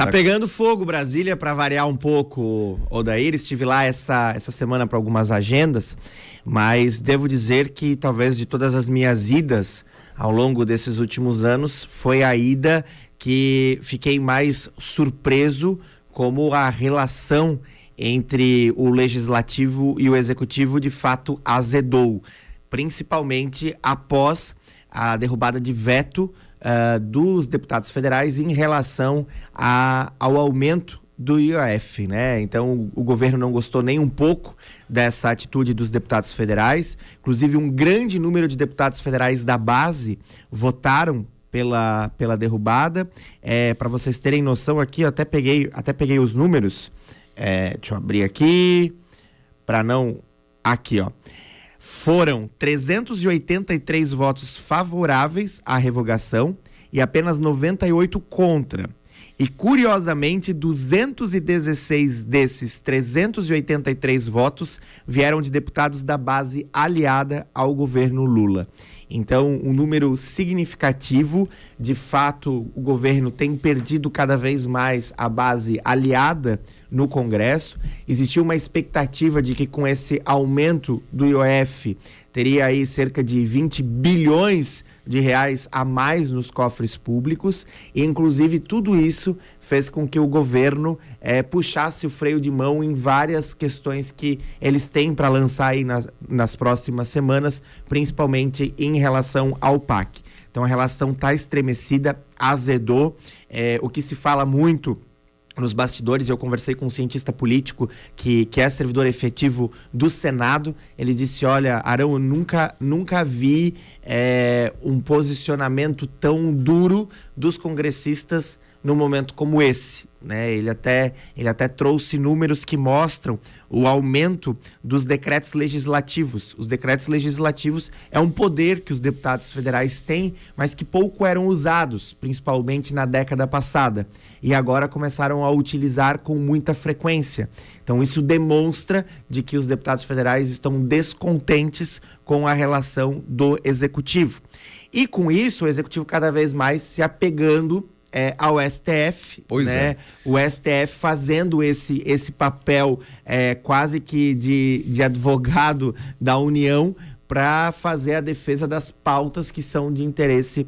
Tá pegando fogo Brasília, para variar um pouco, Odair. Estive lá essa semana para algumas agendas, mas devo dizer que talvez de todas as minhas idas ao longo desses últimos anos, foi a ida que fiquei mais surpreso como a relação entre o legislativo e o executivo de fato azedou, principalmente após a derrubada de veto dos deputados federais em relação ao aumento do IOF, né? Então o governo não gostou nem um pouco dessa atitude dos deputados federais. Inclusive um grande número de deputados federais da base votaram pela derrubada. Para vocês terem noção aqui, eu até peguei os números. Deixa eu abrir aqui para não... Aqui, ó. Foram 383 votos favoráveis à revogação e apenas 98 contra. E, curiosamente, 216 desses 383 votos vieram de deputados da base aliada ao governo Lula. Então, um número significativo. De fato, o governo tem perdido cada vez mais a base aliada no Congresso. Existia uma expectativa de que com esse aumento do IOF teria aí cerca de 20 bilhões de reais a mais nos cofres públicos, e inclusive tudo isso fez com que o governo puxasse o freio de mão em várias questões que eles têm para lançar aí nas próximas semanas, principalmente em relação ao PAC. Então a relação está estremecida, azedou. O que se fala muito nos bastidores, eu conversei com um cientista político que é servidor efetivo do Senado. Ele disse: olha, Arão, eu nunca vi um posicionamento tão duro dos congressistas num momento como esse, né? Ele até trouxe números que mostram o aumento dos decretos legislativos. Os decretos legislativos é um poder que os deputados federais têm, mas que pouco eram usados, principalmente na década passada. E agora começaram a utilizar com muita frequência. Então isso demonstra de que os deputados federais estão descontentes com a relação do executivo. E com isso, o executivo cada vez mais se apegando ao STF, pois né? O STF fazendo esse papel quase que de advogado da União para fazer a defesa das pautas que são de interesse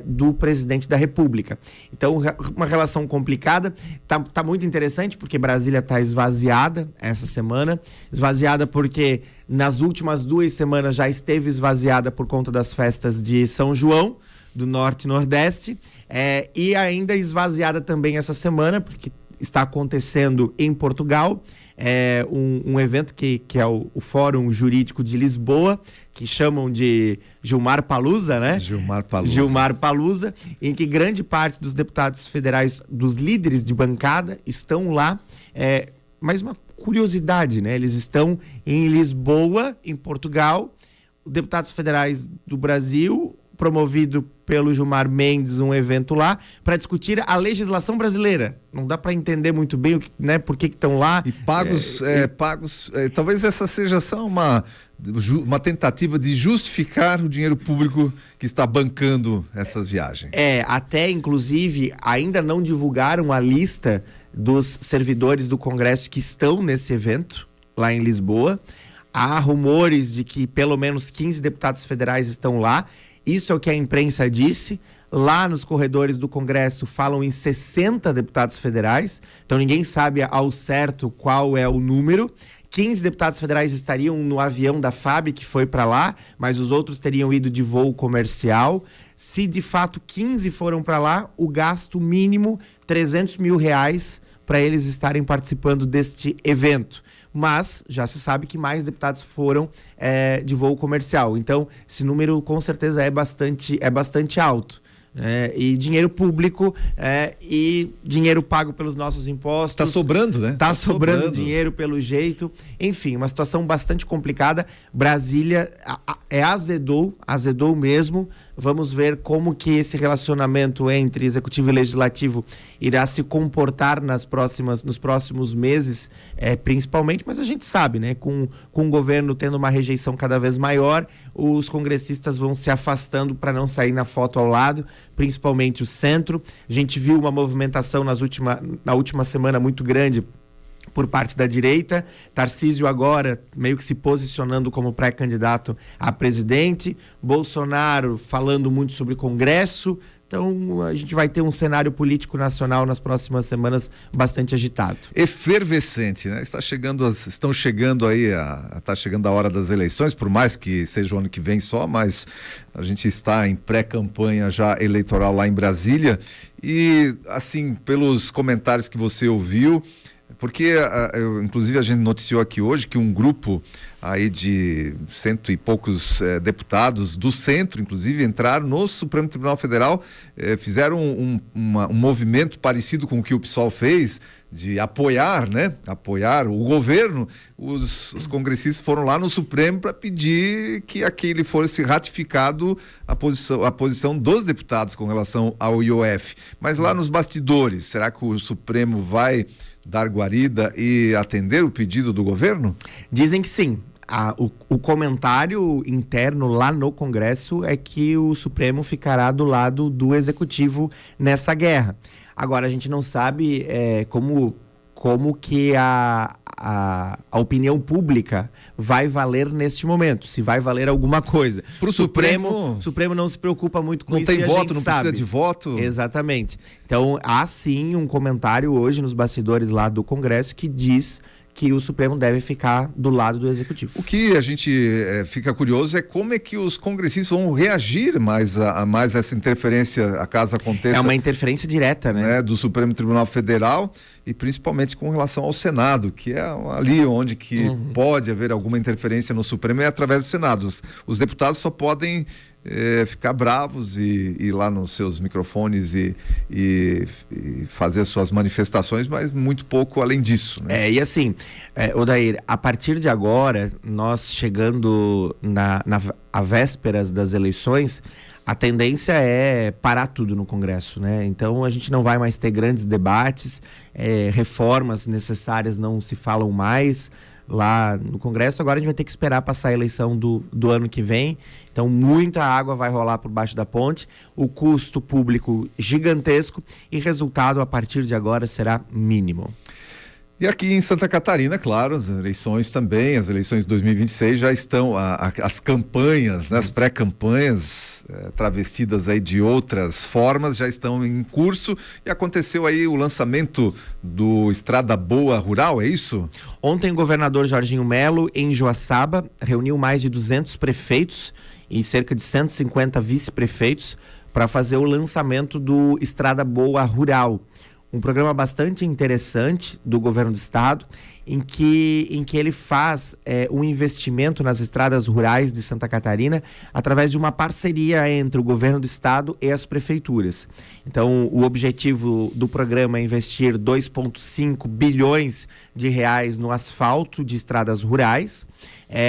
do presidente da República. Então, uma relação complicada. Tá muito interessante porque Brasília está esvaziada essa semana. Esvaziada porque nas últimas 2 semanas já esteve esvaziada por conta das festas de São João, do Norte e Nordeste, e ainda esvaziada também essa semana, porque está acontecendo em Portugal um evento que é o Fórum Jurídico de Lisboa, que chamam de Gilmar Palusa, né? Gilmar Palusa, em que grande parte dos deputados federais, dos líderes de bancada, estão lá. Mas uma curiosidade, né? Eles estão em Lisboa, em Portugal, deputados federais do Brasil, promovido pelo Gilmar Mendes, um evento lá, para discutir a legislação brasileira. Não dá para entender muito bem né, por que estão lá. E pagos, talvez essa seja só uma tentativa de justificar o dinheiro público que está bancando essas viagens. Até inclusive ainda não divulgaram a lista dos servidores do Congresso que estão nesse evento lá em Lisboa. Há rumores de que pelo menos 15 deputados federais estão lá. Isso é o que a imprensa disse. Lá nos corredores do Congresso falam em 60 deputados federais, então ninguém sabe ao certo qual é o número. 15 deputados federais estariam no avião da FAB que foi para lá, mas os outros teriam ido de voo comercial. Se de fato 15 foram para lá, o gasto mínimo R$300 mil para eles estarem participando deste evento. Mas já se sabe que mais deputados foram de voo comercial. Então, esse número com certeza é bastante alto. E dinheiro público e dinheiro pago pelos nossos impostos. Tá sobrando, né? Tá sobrando dinheiro pelo jeito. Enfim, uma situação bastante complicada. Brasília azedou mesmo. Vamos ver como que esse relacionamento entre executivo e legislativo irá se comportar nos próximos meses, principalmente, mas a gente sabe, né? Com o governo tendo uma rejeição cada vez maior, os congressistas vão se afastando para não sair na foto ao lado, principalmente o centro. A gente viu uma movimentação na última semana muito grande por parte da direita, Tarcísio agora meio que se posicionando como pré-candidato a presidente, Bolsonaro falando muito sobre Congresso. Então a gente vai ter um cenário político nacional nas próximas semanas bastante agitado. Efervescente, né? Está chegando a hora das eleições, por mais que seja o ano que vem só, mas a gente está em pré-campanha já eleitoral lá em Brasília e, assim, pelos comentários que você ouviu, porque, inclusive, a gente noticiou aqui hoje que um grupo aí de 100 e poucos deputados do centro, inclusive, entraram no Supremo Tribunal Federal, fizeram um movimento parecido com o que o PSOL fez, de apoiar, né? Apoiar o governo. Os congressistas foram lá no Supremo para pedir que aquele fosse ratificado a posição dos deputados com relação ao IOF. Mas lá nos bastidores, será que o Supremo vai dar guarida e atender o pedido do governo? Dizem que sim. O comentário interno lá no Congresso é que o Supremo ficará do lado do Executivo nessa guerra. Agora, a gente não sabe como que a opinião pública vai valer neste momento, se vai valer alguma coisa. Para o Supremo não se preocupa muito com isso. Não tem voto, não precisa de voto. Exatamente. Então, há sim um comentário hoje nos bastidores lá do Congresso que diz que o Supremo deve ficar do lado do Executivo. O que a gente fica curioso é como é que os congressistas vão reagir mais a essa interferência, caso aconteça. É uma interferência direta, né? Do Supremo Tribunal Federal e principalmente com relação ao Senado, que é ali onde que pode haver alguma interferência no Supremo, é através do Senado. Os deputados só podem ficar bravos e ir lá nos seus microfones e fazer suas manifestações, mas muito pouco além disso, né? E assim, Odair, a partir de agora, nós chegando a vésperas das eleições, a tendência é parar tudo no Congresso, né? Então a gente não vai mais ter grandes debates, reformas necessárias não se falam mais lá no Congresso. Agora a gente vai ter que esperar passar a eleição do ano que vem. Então muita água vai rolar por baixo da ponte, o custo público gigantesco e resultado a partir de agora será mínimo. E aqui em Santa Catarina, claro, as eleições também, as eleições de 2026 já estão, as campanhas, né, as pré-campanhas travestidas aí de outras formas já estão em curso e aconteceu aí o lançamento do Estrada Boa Rural, é isso? Ontem o governador Jorginho Melo, em Joaçaba, reuniu mais de 200 prefeitos e cerca de 150 vice-prefeitos para fazer o lançamento do Estrada Boa Rural. Um programa bastante interessante do governo do estado, em que ele faz um investimento nas estradas rurais de Santa Catarina através de uma parceria entre o governo do estado e as prefeituras. Então, o objetivo do programa é investir 2,5 bilhões de reais no asfalto de estradas rurais,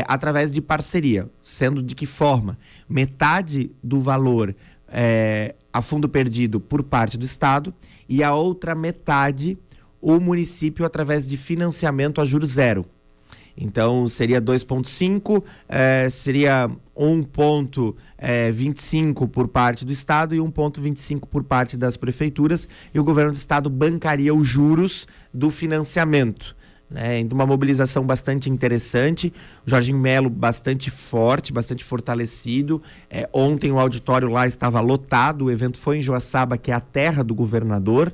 através de parceria. Sendo de que forma? Metade do valor a fundo perdido por parte do estado e a outra metade o município através de financiamento a juros zero. Então seria 2,5, seria 1,25 por parte do estado e 1,25 por parte das prefeituras, e o governo do estado bancaria os juros do financiamento. Uma mobilização bastante interessante. O Jorginho Melo bastante forte, bastante fortalecido. Ontem o auditório lá estava lotado, o evento foi em Joaçaba, que é a terra do governador,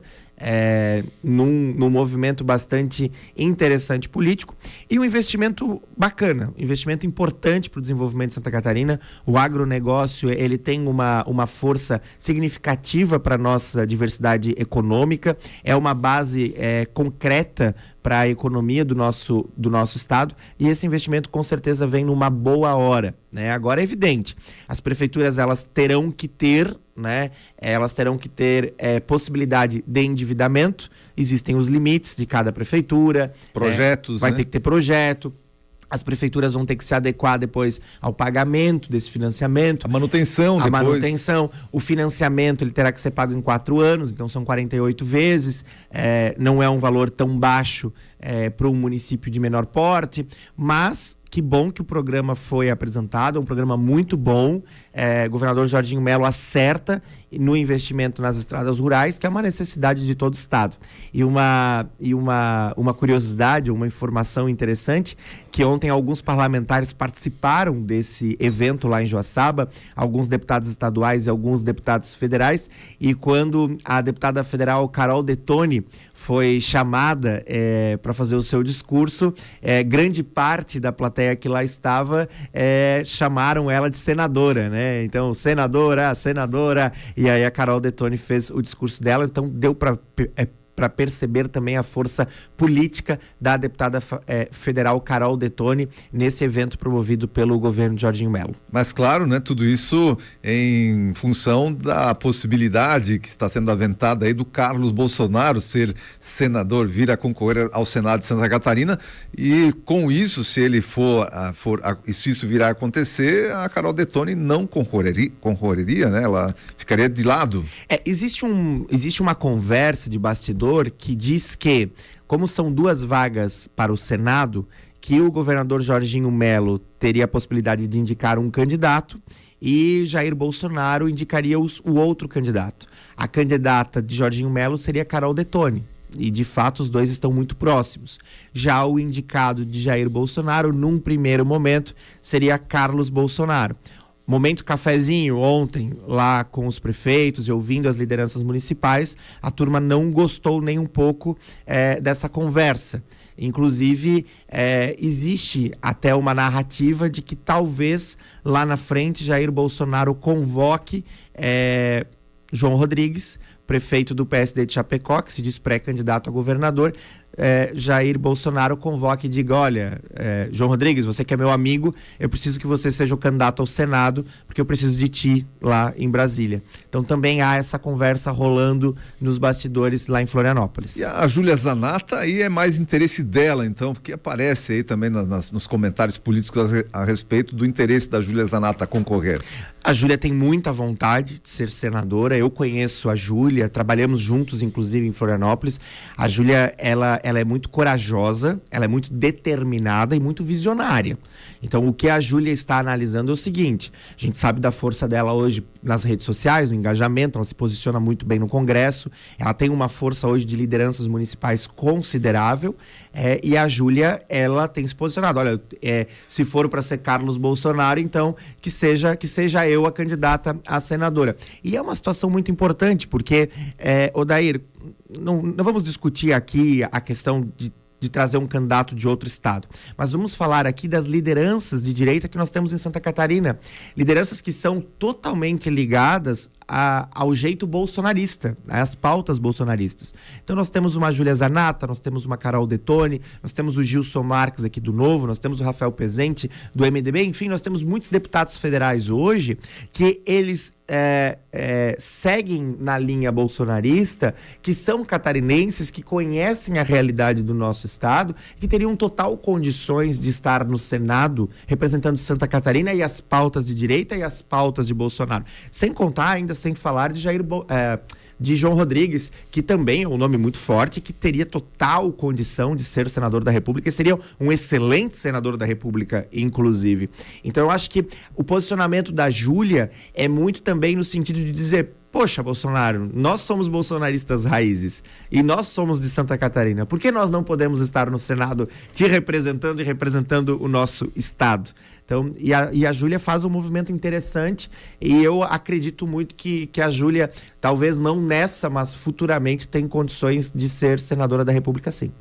num movimento bastante interessante político e um investimento bacana, um investimento importante para o desenvolvimento de Santa Catarina. O agronegócio, ele tem uma força significativa para a nossa diversidade econômica, é uma base concreta para a economia do nosso estado, e esse investimento com certeza vem numa boa hora, né? Agora é evidente, as prefeituras elas terão que ter possibilidade de endividamento, existem os limites de cada prefeitura, projetos, vai ter que ter projeto. As prefeituras vão ter que se adequar depois ao pagamento desse financiamento. A manutenção depois. A manutenção. O financiamento ele terá que ser pago em 4 anos, então são 48 vezes. Não é um valor tão baixo para um município de menor porte, mas que bom que o programa foi apresentado, é um programa muito bom. O governador Jorginho Mello acerta no investimento nas estradas rurais, que é uma necessidade de todo o estado. E uma curiosidade, uma informação interessante, que ontem alguns parlamentares participaram desse evento lá em Joaçaba, alguns deputados estaduais e alguns deputados federais, e quando a deputada federal Carol Detoni foi chamada para fazer o seu discurso, grande parte da plateia que lá estava chamaram ela de senadora, né? Então, senadora, e aí a Carol Detoni fez o discurso dela, então deu para perceber também a força política da deputada federal Carol Detoni nesse evento promovido pelo governo de Jorginho Mello. Mas claro, né, tudo isso em função da possibilidade que está sendo aventada aí do Carlos Bolsonaro ser senador, vir a concorrer ao Senado de Santa Catarina, e com isso, se ele se isso virar a acontecer, a Carol Detoni não concorreria, né? Ela ficaria de lado. Existe uma conversa de bastidor que diz que, como são 2 vagas para o Senado, que o governador Jorginho Mello teria a possibilidade de indicar um candidato e Jair Bolsonaro indicaria o outro candidato. A candidata de Jorginho Mello seria Carol Detoni. E, de fato, os dois estão muito próximos. Já o indicado de Jair Bolsonaro, num primeiro momento, seria Carlos Bolsonaro. Momento cafezinho ontem, lá com os prefeitos e ouvindo as lideranças municipais, a turma não gostou nem um pouco dessa conversa. Inclusive, existe até uma narrativa de que talvez lá na frente Jair Bolsonaro convoque João Rodrigues, prefeito do PSD de Chapecó, que se diz pré-candidato a governador. Jair Bolsonaro convoque e diga: olha, João Rodrigues, você que é meu amigo, eu preciso que você seja o candidato ao Senado, porque eu preciso de ti lá em Brasília. Então também há essa conversa rolando nos bastidores lá em Florianópolis. E a Júlia Zanatta aí é mais interesse dela, então, porque aparece aí também nos comentários políticos a respeito do interesse da Júlia Zanatta a concorrer. A Júlia tem muita vontade de ser senadora. Eu conheço a Júlia, trabalhamos juntos, inclusive, em Florianópolis. A Júlia, ela é muito corajosa, ela é muito determinada e muito visionária. Então, o que a Júlia está analisando é o seguinte: a gente sabe da força dela hoje nas redes sociais, no engajamento, ela se posiciona muito bem no Congresso, ela tem uma força hoje de lideranças municipais considerável, e a Júlia, ela tem se posicionado. Olha, se for para ser Carlos Bolsonaro, então que seja eu a candidata a senadora. E é uma situação muito importante, porque, Odair, não vamos discutir aqui a questão de trazer um candidato de outro estado, mas vamos falar aqui das lideranças de direita que nós temos em Santa Catarina, lideranças que são totalmente ligadas ao jeito bolsonarista, às pautas bolsonaristas. Então nós temos uma Júlia Zanatta, nós temos uma Carol Detoni, nós temos o Gilson Marques aqui do Novo, nós temos o Rafael Pezente do MDB, enfim, nós temos muitos deputados federais hoje que eles seguem na linha bolsonarista, que são catarinenses, que conhecem a realidade do nosso estado, que teriam total condições de estar no Senado representando Santa Catarina e as pautas de direita e as pautas de Bolsonaro. Sem contar, ainda sem falar de João Rodrigues, que também é um nome muito forte, que teria total condição de ser senador da República e seria um excelente senador da República, inclusive. Então eu acho que o posicionamento da Júlia é muito também no sentido de dizer: poxa, Bolsonaro, nós somos bolsonaristas raízes e nós somos de Santa Catarina. Por que nós não podemos estar no Senado te representando e representando o nosso estado? Então, e a Júlia faz um movimento interessante, e eu acredito muito que a Júlia, talvez não nessa, mas futuramente, tem condições de ser senadora da República, sim.